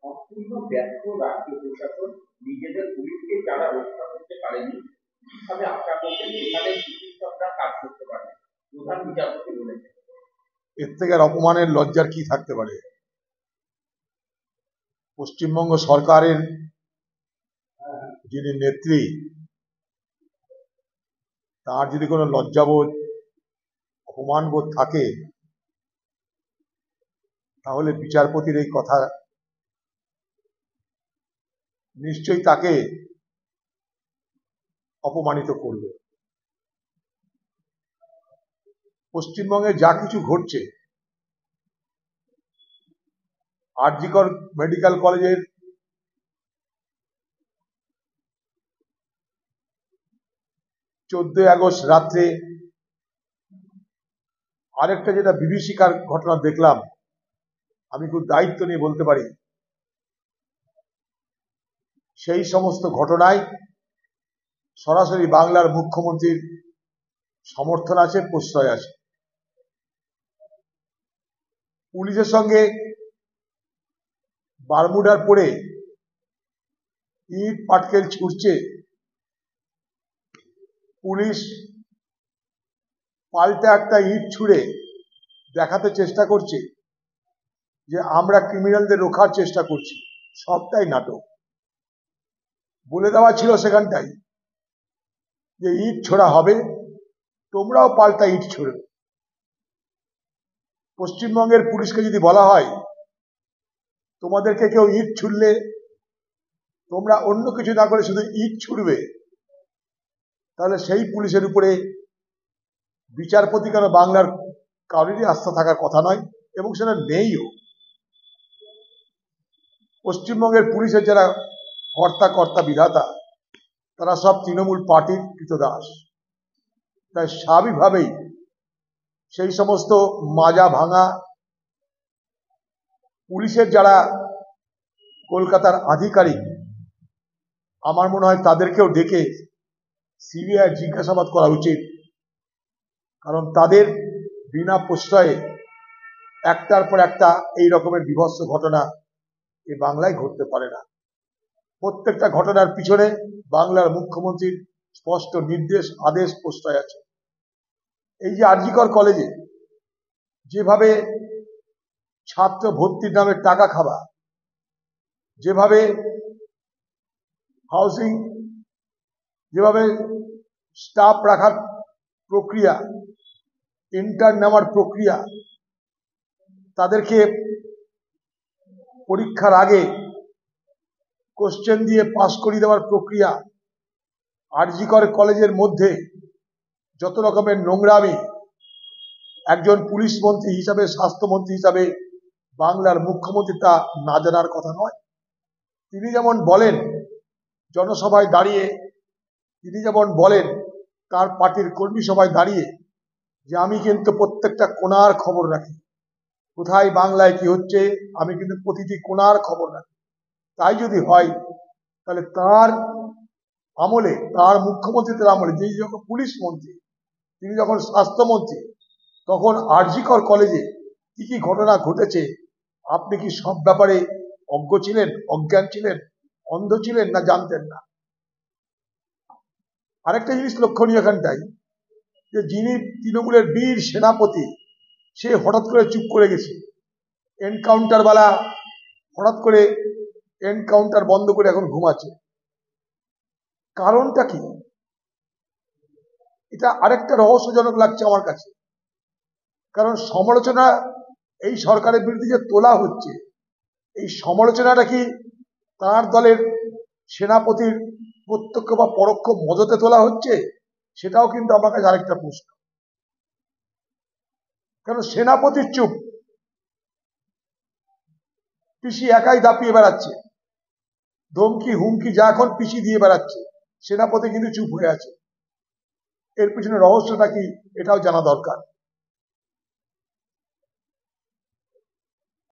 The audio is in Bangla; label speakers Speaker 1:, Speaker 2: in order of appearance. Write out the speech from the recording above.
Speaker 1: সম্পূর্ণ ব্যর্থ রাজ্য প্রশাসন নিজেদের পুলিশকে যারা রক্ষা করতে পারেনি, কিভাবে আশা করছেন এখানে চিকিৎসকরা কাজ করতে পারে? প্রধান বিচারপতি বলেছেন।
Speaker 2: এর থেকে আর অপমানের লজ্জার কি থাকতে পারে? পশ্চিমবঙ্গ সরকারের যিনি নেত্রী, তার যদি কোনো লজ্জাবোধ অপমানবোধ থাকে, তাহলে বিচারপতির এই কথা নিশ্চয়ই তাকে অপমানিত করবে। পশ্চিমবঙ্গে যা কিছু ঘটছে, আর.জি. কর মেডিকেল কলেজের 14 আগস্ট রাত্রে আরেকটা যেটা বিভীষিকার ঘটনা দেখলাম, আমি খুব দায়িত্ব নিয়ে বলতে পারি, সেই সমস্ত ঘটনায় সরাসরি বাংলার মুখ্যমন্ত্রীর সমর্থন আছে, প্রশ্রয় আছে। পুলিশের সঙ্গে বারমুডার পরে ইট পাটকেল ছুটছে, পুলিশ পাল্টা একটা ইট ছুঁড়ে দেখাতে চেষ্টা করছে যে আমরা ক্রিমিনালদের রোখার চেষ্টা করছি। সবটাই নাটক। বলে দেওয়া ছিল সেখানটাই যে ইট ছোড়া হবে, তোমরাও পাল্টা ইট ছুঁড়বে। পশ্চিমবঙ্গের পুলিশকে যদি বলা হয় তোমাদেরকে কেউ ইট ছুড়লে তোমরা অন্য কিছু না করে শুধু ইট ছুড়বে, তাহলে সেই পুলিশের উপরে বিচারপতি কেন বাংলার কারোরই আস্থা থাকার কথা নয়, এবং সেটা নেইও। পশ্চিমবঙ্গের পুলিশের যারা কর্তা বিধাতা, তারা সব তৃণমূল পার্টির কৃতদাস। তাই স্বাভাবিকভাবেই সেই সমস্ত মাজা ভাঙা পুলিশের যারা কলকাতার আধিকারিক, আমার মনে হয় তাদেরকেও ডেকে সিবিআই জিজ্ঞাসাবাদ করা উচিত। কারণ তাদের বিনা প্রশ্রয়ে একটার পর একটা এই রকমের বিভৎস ঘটনা এ বাংলায় ঘটতে পারে না। প্রত্যেকটা ঘটনার পিছনে বাংলার মুখ্যমন্ত্রীর স্পষ্ট নির্দেশ, আদেশ, প্রশ্রয় আছে। এই যে আর.জি. কর কলেজে যেভাবে ছাত্র ভর্তির নামে টাকা খাওয়া, যেভাবে হাউসিং, যেভাবে স্টাফ রাখার প্রক্রিয়া, ইন্টার্ন নেওয়ার প্রক্রিয়া, তাদেরকে পরীক্ষার আগে কোশ্চেন দিয়ে পাস করিয়ে দেওয়ার প্রক্রিয়া, আর.জি. কর কলেজের মধ্যে যত রকমের নোংরামি, একজন পুলিশ মন্ত্রী হিসাবে, স্বাস্থ্যমন্ত্রী হিসাবে বাংলার মুখ্যমন্ত্রী তা না জানার কথা নয়। তিনি যেমন বলেন জনসভায় দাঁড়িয়ে, তিনি যেমন বলেন তার পার্টির কর্মী সভায় দাঁড়িয়ে যে আমি কিন্তু প্রত্যেকটা কোণার খবর রাখি, কোথায় বাংলায় কি হচ্ছে আমি কিন্তু প্রতিটি কোণার খবর রাখি। তাই যদি হয় তাহলে তার আমলে, তার মুখ্যমন্ত্রীদের আমলে, যিনি যখন পুলিশ মন্ত্রী, তিনি যখন স্বাস্থ্যমন্ত্রী, তখন আর.জি. কর কলেজে কি কি ঘটনা ঘটেছে আপনি কি সব ব্যাপারে অজ্ঞ ছিলেন, অজ্ঞান ছিলেন, অন্ধ ছিলেন, না জানতেন না? আরেকটা জিনিস লক্ষণীয় এখানটাই, যে যিনি তৃণমূলের বীর সেনাপতি, সে হঠাৎ করে চুপ করে গেছে। এনকাউন্টার বালা হঠাৎ করে এনকাউন্টার বন্ধ করে এখন ঘুমাচ্ছে। কারণটা কি? এটা আরেকটা রহস্যজনক লাগছে আমার কাছে। কারণ সমালোচনা এই সরকারের বিরুদ্ধে যে তোলা হচ্ছে, এই সমালোচনাটা কি তার দলের সেনাপতির প্রত্যক্ষ বা পরোক্ষ মদতে তোলা হচ্ছে? সেটাও কিন্তু আমার কাছে আরেকটা প্রশ্ন। কারণ সেনাপতির চুপ, পিসি একাই দাপিয়ে বেড়াচ্ছে, ধমকি হুমকি যা এখন পিসি দিয়ে বেড়াচ্ছে, সেনাপতি কিন্তু চুপ হয়ে আছে। এর পিছনে রহস্যটা কি এটাও জানা দরকার।